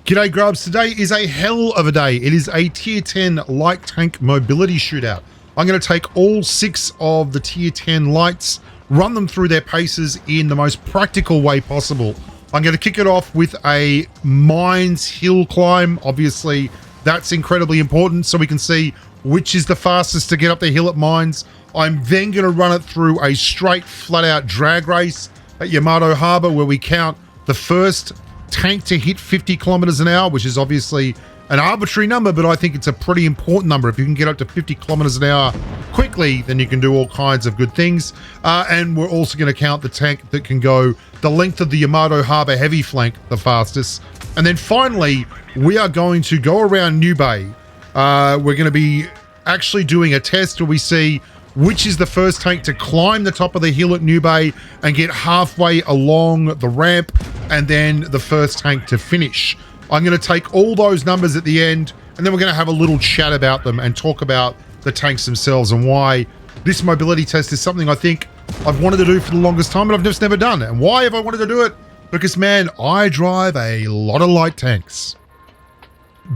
G'day Grubs, today is a hell of a day. It is a tier 10 light tank mobility shootout. I'm going to take all 6 of the tier 10 lights, run them through their paces in the most practical way possible. I'm going to kick it off with a mines hill climb. Obviously, that's incredibly important so we can see which is the fastest to get up the hill at mines. I'm then going to run it through a straight flat out drag race at Yamato Harbour where we count the first tank to hit 50 kilometers an hour, which is obviously an arbitrary number, but I think it's a pretty important number. If you can get up to 50 kilometers an hour quickly, then you can do all kinds of good things. And we're also going to count the tank that can go the length of the Yamato Harbour heavy flank the fastest. And then finally, we are going to go around New Bay. We're going to be actually doing a test where we see which is the first tank to climb the top of the hill at New Bay and get halfway along the ramp, and then the first tank to finish. I'm going to take all those numbers at the end, and then we're going to have a little chat about them and talk about the tanks themselves and why this mobility test is something I think I've wanted to do for the longest time, but I've just never done it. And why have I wanted to do it? Because, man, I drive a lot of light tanks.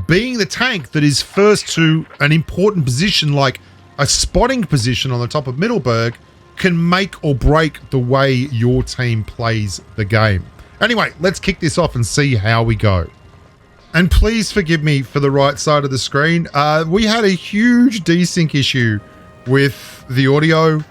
Being the tank that is first to an important position like a spotting position on the top of Middleburg can make or break the way your team plays the game. Anyway, let's kick this off and see how we go. And please forgive me for the right side of the screen. We had a huge desync issue with the audio,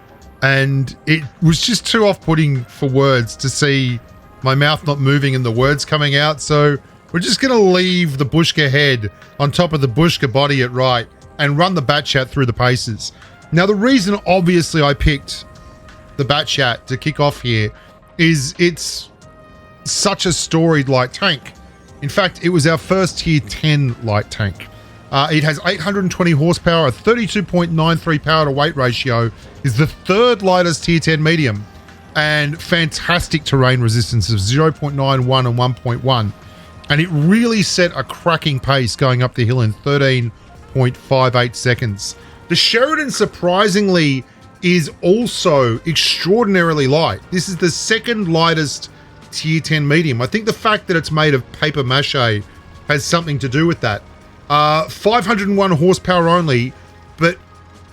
and it was just too off-putting for words to see my mouth not moving and the words coming out. So we're just going to leave the Bushka head on top of the Bushka body at right and run the Batchat through the paces. Now, the reason obviously I picked the Batchat to kick off here is it's such a storied light tank. In fact, it was our first tier 10 light tank. It has 820 horsepower, a 32.93 power to weight ratio, is the third lightest tier 10 medium, and fantastic terrain resistance of 0.91 and 1.1. And it really set a cracking pace going up the hill in 13.58 seconds. The Sheridan, surprisingly, is also extraordinarily light. This is the second lightest tier 10 medium. I think the fact that it's made of paper mache has something to do with that. 501 horsepower only, but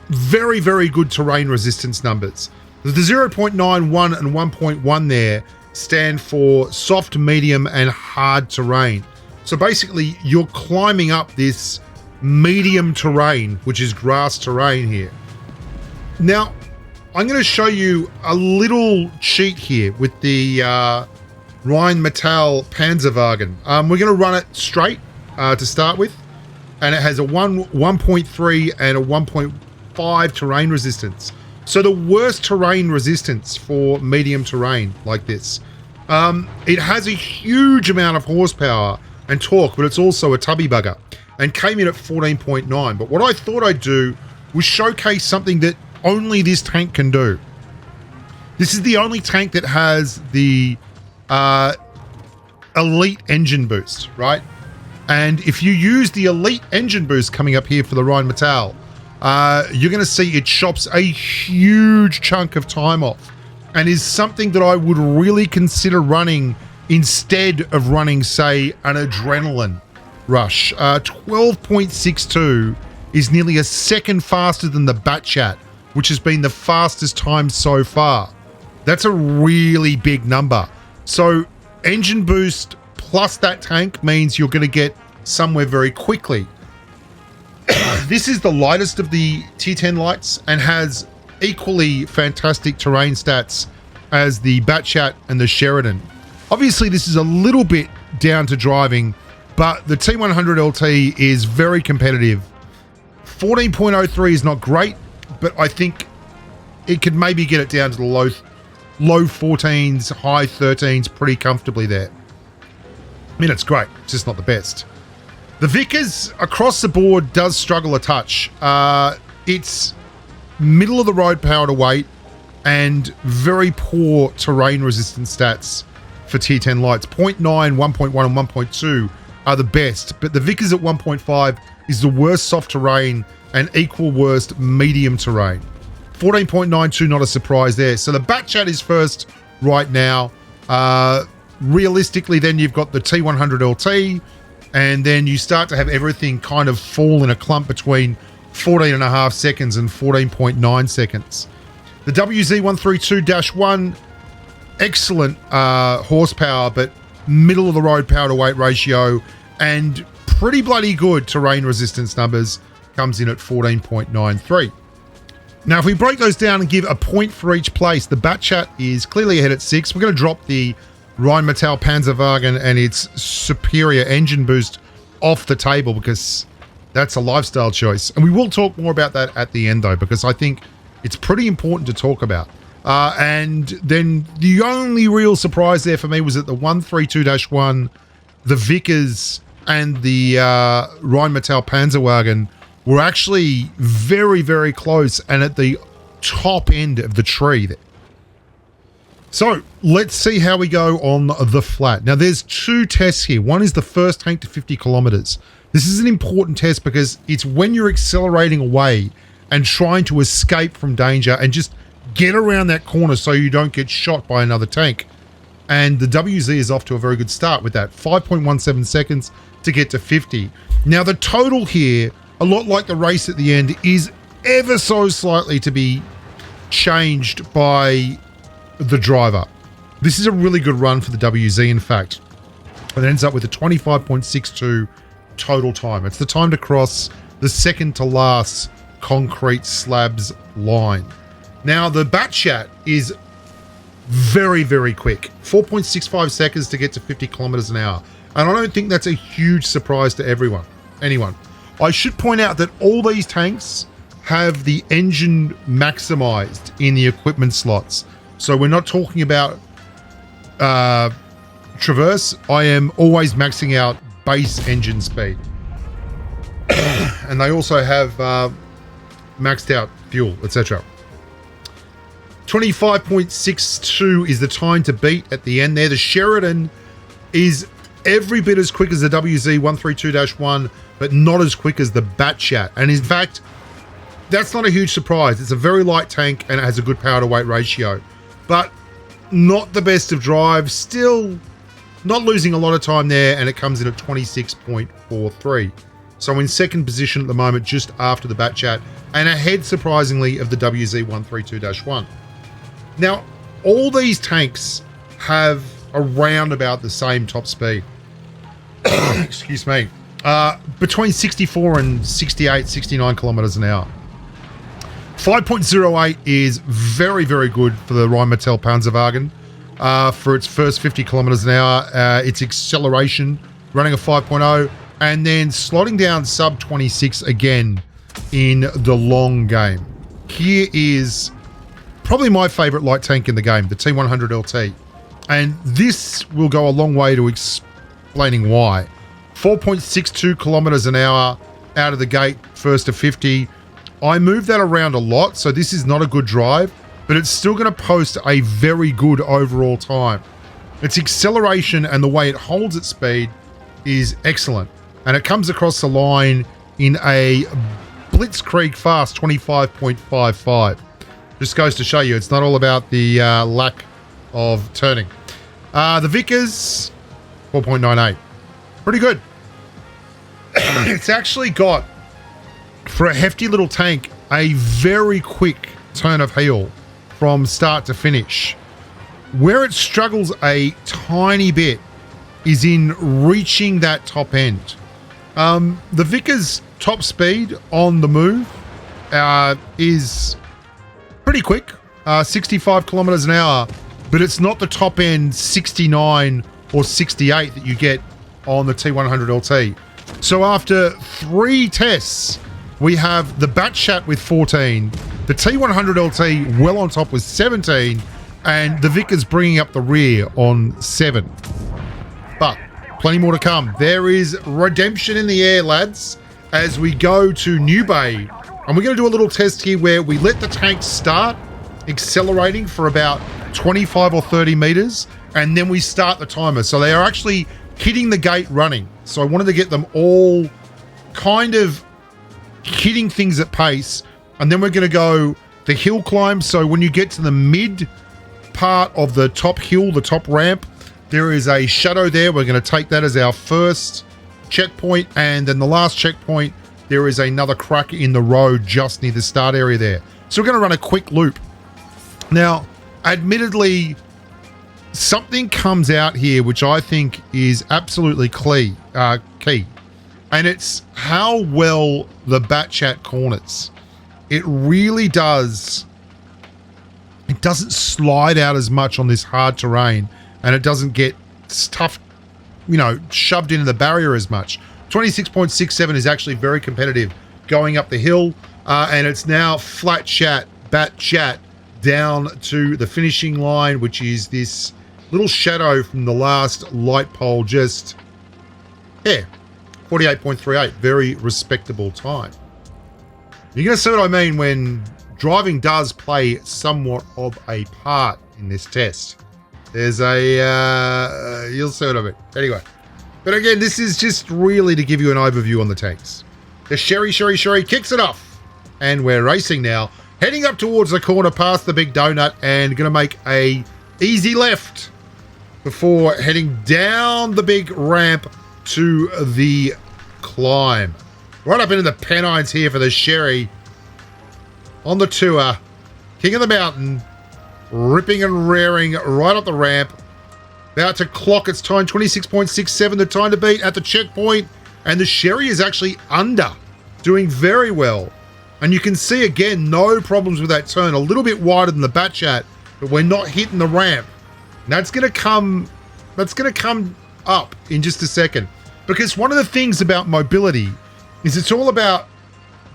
very, very good terrain resistance numbers. The 0.91 and 1.1 there stand for soft, medium, and hard terrain. So basically, you're climbing up this medium terrain, which is grass terrain here. Now, I'm going to show you a little cheat here with the Rheinmetall Panzerwagen. We're going to run it straight to start with, and it has a 1.3 and a 1.5 terrain resistance. So the worst terrain resistance for medium terrain like this. It has a huge amount of horsepower and torque, but it's also a tubby bugger, and came in at 14.9. But what I thought I'd do was showcase something that only this tank can do. This is the only tank that has the elite engine boost, right? And if you use the elite engine boost coming up here for the Rheinmetall, you're going to see it chops a huge chunk of time off, and is something that I would really consider running instead of running, say, an adrenaline rush. 12.62 is nearly a second faster than the Batchat, which has been the fastest time so far. That's a really big number. So engine boost plus that tank means you're going to get somewhere very quickly. This is the lightest of the tier 10 lights and has equally fantastic terrain stats as the Batchat and the Sheridan. Obviously, this is a little bit down to driving, but the T100 LT is very competitive. 14.03 is not great, but I think it could maybe get it down to the low 14s, high 13s pretty comfortably there. I mean, it's great, it's just not the best. The Vickers across the board does struggle a touch. It's middle of the road power to weight and very poor terrain resistance stats for tier 10 lights. 0.9, 1.1 and 1.2 are the best, but the Vickers at 1.5 is the worst soft terrain and equal worst medium terrain. 14.92, not a surprise there. So the Batchat is first right now. Realistically, then you've got the T100 LT And then you start to have everything kind of fall in a clump between 14.5 seconds and 14.9 seconds. The WZ132-1, excellent horsepower, but middle of the road power to weight ratio and pretty bloody good terrain resistance numbers, comes in at 14.93. Now, if we break those down and give a point for each place, the Batchat is clearly ahead at 6. We're going to drop the Rheinmetall Panzerwagen and its superior engine boost off the table because that's a lifestyle choice. And we will talk more about that at the end, though, because I think it's pretty important to talk about. And then the only real surprise there for me was that the 132-1, the Vickers, and the Rheinmetall Panzerwagen were actually very, very close and at the top end of the tree there. So let's see how we go on the flat. Now there's 2 tests here. One is the first tank to 50 kilometers. This is an important test because it's when you're accelerating away and trying to escape from danger and just get around that corner so you don't get shot by another tank. And the WZ is off to a very good start with that. 5.17 seconds to get to 50. Now the total here, a lot like the race at the end, is ever so slightly to be changed by the driver. This is a really good run for the WZ, in fact. It ends up with a 25.62 total time. It's the time to cross the second to last concrete slabs line. Now the Batchat is very, very quick. 4.65 seconds to get to 50 kilometers an hour. And I don't think that's a huge surprise to anyone. I should point out that all these tanks have the engine maximized in the equipment slots. So we're not talking about traverse. I am always maxing out base engine speed. And they also have maxed out fuel, etc. 25.62 is the time to beat at the end there. The Sheridan is every bit as quick as the WZ132-1, but not as quick as the Batchat. And in fact, that's not a huge surprise. It's a very light tank and it has a good power to weight ratio, but not the best of drive. Still not losing a lot of time there, and it comes in at 26.43. So in second position at the moment, just after the Batchat, and ahead, surprisingly, of the WZ132-1. Now, all these tanks have around about the same top speed. Excuse me. Between 64 and 68, 69 kilometers an hour. 5.08 is very, very good for the Rheinmetall Panzerwagen. For its first 50 kilometers an hour, its acceleration running a 5.0, and then slotting down sub 26 again in the long game. Here is probably my favorite light tank in the game, the T100 LT. And this will go a long way to explaining why. 4.62 kilometers an hour out of the gate, first to 50. I move that around a lot, so this is not a good drive, but it's still going to post a very good overall time. Its acceleration and the way it holds its speed is excellent. And it comes across the line in a blitzkrieg fast 25.55. Just goes to show you, it's not all about the lack of turning. The Vickers, 4.98. Pretty good. It's actually got, for a hefty little tank, a very quick turn of heel from start to finish. Where it struggles a tiny bit is in reaching that top end. The Vickers' top speed on the move is pretty quick, 65 kilometers an hour, but it's not the top end 69 or 68 that you get on the T100 LT. So after 3 tests, we have the Batchat with 14, the T100 LT well on top with 17, and the Vickers bringing up the rear on 7. But plenty more to come. There is redemption in the air, lads, as we go to New Bay. And we're going to do a little test here where we let the tank start accelerating for about 25 or 30 meters, and then we start the timer. So they are actually hitting the gate running. So I wanted to get them all kind of hitting things at pace, and then we're going to go the hill climb. So when you get to the mid part of the top hill, the top ramp, there is a shadow there. We're going to take that as our first checkpoint, and then the last checkpoint, there is another crack in the road just near the start area there. So we're going to run a quick loop. Now, admittedly, something comes out here which I think is absolutely key, and it's how well the Batchat corners. It really does. It doesn't slide out as much on this hard terrain, and it doesn't get stuffed, shoved into the barrier as much. 26.67 is actually very competitive going up the hill, and it's now flat chat, Batchat, down to the finishing line, which is this little shadow from the last light pole, just, 48.38, very respectable time. You're going to see what I mean when driving does play somewhat of a part in this test. There's you'll see what I mean. Anyway, but again, this is just really to give you an overview on the tanks. The Sherry kicks it off, and we're racing now, heading up towards the corner past the big donut, and going to make a easy left before heading down the big ramp to the climb. Right up into the Pennines here for the Sherry on the tour, king of the mountain, ripping and raring right up the ramp. About to clock its time, 26.67, the time to beat at the checkpoint, and the Sherry is actually under, doing very well. And you can see again, no problems with that turn, a little bit wider than the Batchat, but we're not hitting the ramp. And that's gonna come up in just a second. Because one of the things about mobility is it's all about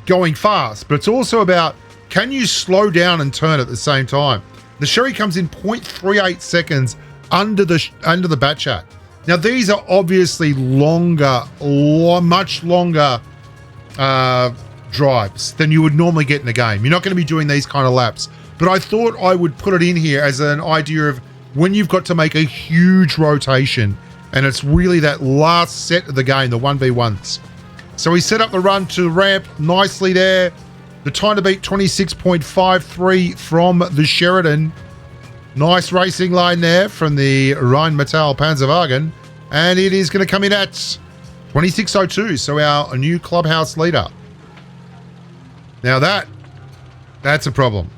going fast, but it's also about, can you slow down and turn at the same time? The Sherry comes in 0.38 seconds under the Batchat. Now these are obviously much longer drives than you would normally get in a game. You're not going to be doing these kind of laps, but I thought I would put it in here as an idea of when you've got to make a huge rotation, and it's really that last set of the game, the 1v1s. So he set up the run to the ramp nicely there. The time to beat 26.53 from the Sheridan. Nice racing line there from the Rheinmetall Panzerwagen. And it is going to come in at 26.02. So our new clubhouse leader. Now that's a problem.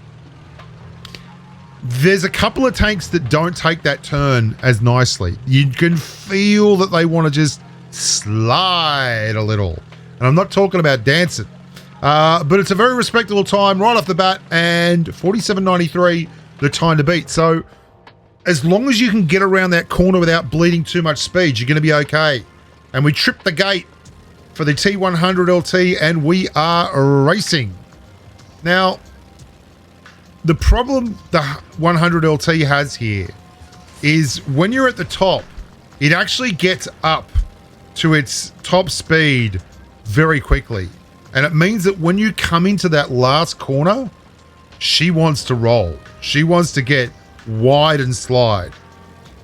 There's a couple of tanks that don't take that turn as nicely. You can feel that they want to just slide a little. And I'm not talking about dancing. But it's a very respectable time right off the bat, and 47.93 the time to beat. So as long as you can get around that corner without bleeding too much speed, you're going to be okay. And we tripped the gate for the T100 LT, and we are racing. Now, the problem the 100 LT has here is when you're at the top, it actually gets up to its top speed very quickly. And it means that when you come into that last corner, she wants to roll. She wants to get wide and slide.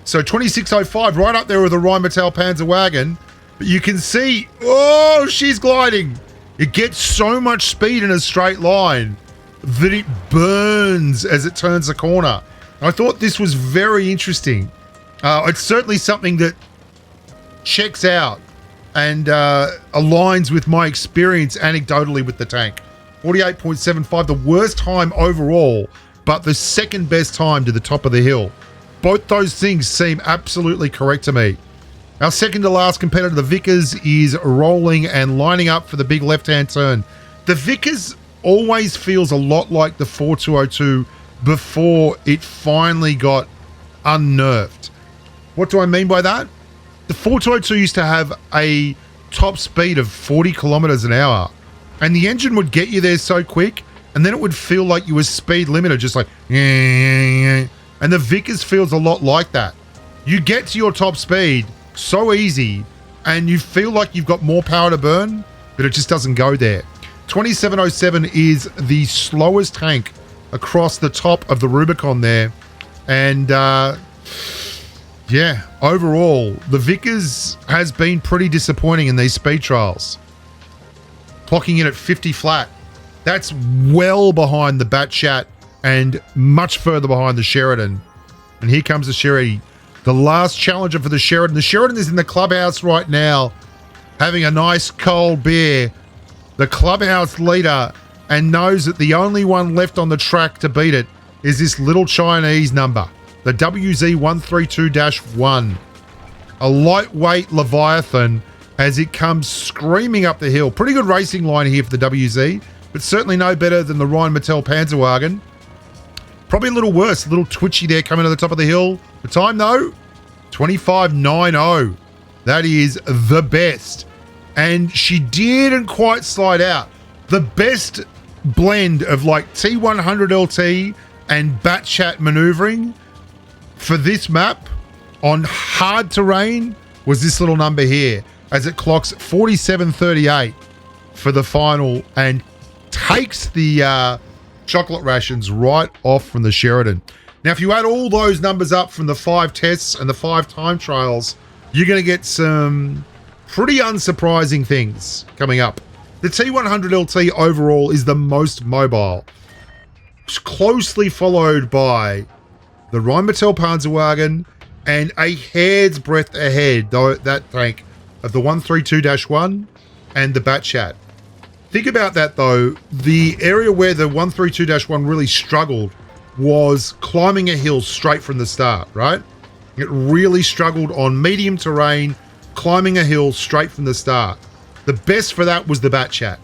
So 26.05, right up there with the Rheinmetall Panzerwagen. But you can see, oh, she's gliding. It gets so much speed in a straight line that it burns as it turns the corner. I thought this was very interesting. It's certainly something that checks out and aligns with my experience anecdotally with the tank. 48.75, the worst time overall, but the second best time to the top of the hill. Both those things seem absolutely correct to me. Our second to last competitor, the Vickers, is rolling and lining up for the big left-hand turn. The Vickers always feels a lot like the 4202 before it finally got unnerved. What do I mean by that? The 4202 used to have a top speed of 40 kilometers an hour, and the engine would get you there so quick, and then it would feel like you were speed limited, just like, and the Vickers feels a lot like that. You get to your top speed so easy, and you feel like you've got more power to burn, but it just doesn't go there. 2707 is the slowest tank across the top of the Rubicon there. And yeah, overall, the Vickers has been pretty disappointing in these speed trials. Clocking in at 50 flat. That's well behind the Batchat and much further behind the Sheridan. And here comes the Sherry, the last challenger for the Sheridan. The Sheridan is in the clubhouse right now. having a nice cold beer, the clubhouse leader, and knows that the only one left on the track to beat it is this little Chinese number, the WZ132-1. A lightweight Leviathan as it comes screaming up the hill. Pretty good racing line here for the WZ, but certainly no better than the Rhein Mattel Panzerwagen. Probably a little worse, a little twitchy there coming to the top of the hill. The time though, 25.90. That is the best. And she didn't quite slide out. The best blend of like T100 LT and bat chat maneuvering for this map on hard terrain was this little number here, as it clocks 47.38 for the final and takes the chocolate rations right off from the Sheridan. Now, if you add all those numbers up from the 5 tests and the 5 time trials, you're going to get some pretty unsurprising things coming up. The T100 LT overall is the most mobile, closely followed by the Rhein Mattel Panzerwagen and a hair's breadth ahead, though, that tank, of the 132-1 and the Batchat. Think about that though, the area where the 132-1 really struggled was climbing a hill straight from the start, right? It really struggled on medium terrain, climbing a hill straight from the start. The best for that was the Batchat.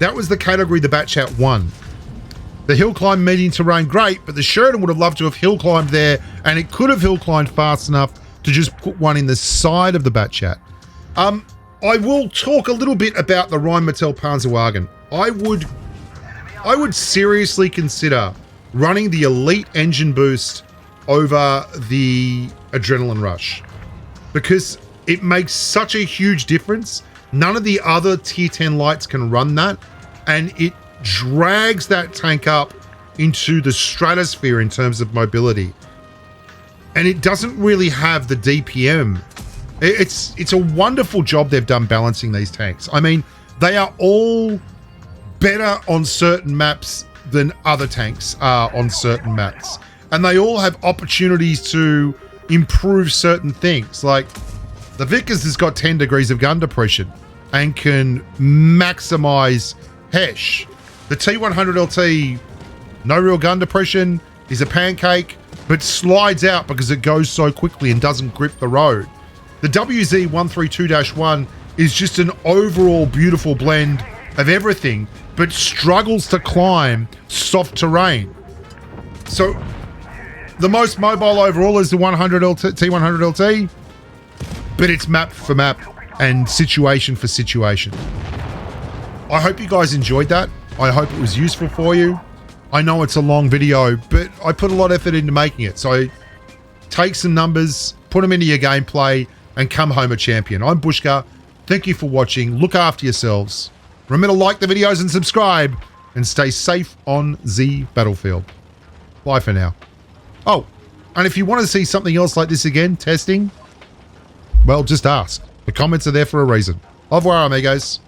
That was the category the Batchat won. The hill climb medium terrain, great, but the Sheridan would have loved to have hill climbed there, and it could have hill climbed fast enough to just put one in the side of the Batchat. I will talk a little bit about the Rhein Mattel Panzerwagen. I would seriously consider running the Elite engine boost over the Adrenaline Rush because it makes such a huge difference. None of the other tier 10 lights can run that, and it drags that tank up into the stratosphere in terms of mobility. And it doesn't really have the DPM. It's a wonderful job they've done balancing these tanks. I mean, they are all better on certain maps than other tanks are on certain maps. And they all have opportunities to improve certain things. Like the Vickers has got 10 degrees of gun depression and can maximize HESH. The T100 LT, no real gun depression, is a pancake, but slides out because it goes so quickly and doesn't grip the road. The WZ132-1 is just an overall beautiful blend of everything, but struggles to climb soft terrain. So the most mobile overall is the T100 LT, but it's map for map and situation for situation. I hope you guys enjoyed that. I hope it was useful for you. I know it's a long video, but I put a lot of effort into making it. So take some numbers, put them into your gameplay, and come home a champion. I'm Bushka. Thank you for watching. Look after yourselves. Remember to like the videos and subscribe, and stay safe on the battlefield. Bye for now. Oh, and if you want to see something else like this again, testing, well, just ask. The comments are there for a reason. Au revoir, amigos.